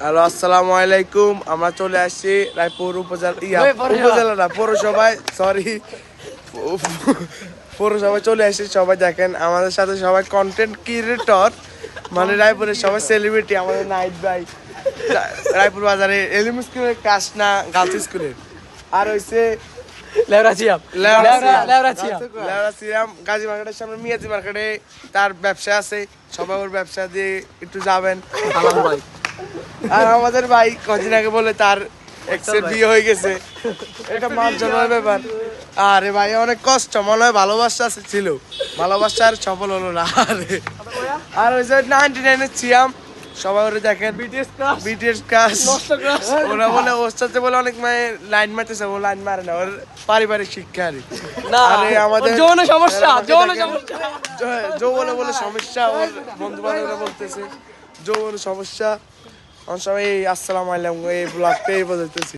Hello, আসসালামু আলাইকুম। আমরা চলে আসছি রায়পুর উপজেলা না, পৌরসভায়, সরি, পৌরসভায় চলে আসছি। সবাই দেখেন আমাদের সাথে সবাই কন্টেন্ট ক্রিয়েটর, মানে রায়পুরের সবাই সেলিব্রিটি। আমাদের নাইট ভাই রায়পুর বাজারে এলিম স্কুলের কাশনা গার্লস স্কুলের, আর হইছে লেওরা সিরাম গাজী মার্কেটের সামনে মিয়াজি মার্কেটে তার ব্যবসা আছে। সবাই ওর ব্যবসা দিয়ে একটু যাবেন। আর আমাদের ভাই কদিন আগে বলে তার এক্সের বিয়ে হয়ে গেছে, এটা মানজনের ব্যাপার। আরে ভাই অনেক কষ্ট, মনে হয় ভালোবাসা ছিল, ভালোবাসা আর সফল হলো না। আর ওই যে 99 ছিয়াম, সবাই ওরা দেখেন বিটিএস ক্রাশ। ওরা বলে ওর সাথে বলে অনেক মায়ে লাইন মারতেছে, ও লাইন মারে না, ওর পারিবারিক শিক্ষা। আরে আমাদের যৌন সমস্যা বলে সমস্যা, ওর বন্ধু বান্ধবরা বলতেছে যৌন সমস্যা। সবাই আসসালামু আলাইকুম, এই ব্লগটা এই বলতেছি।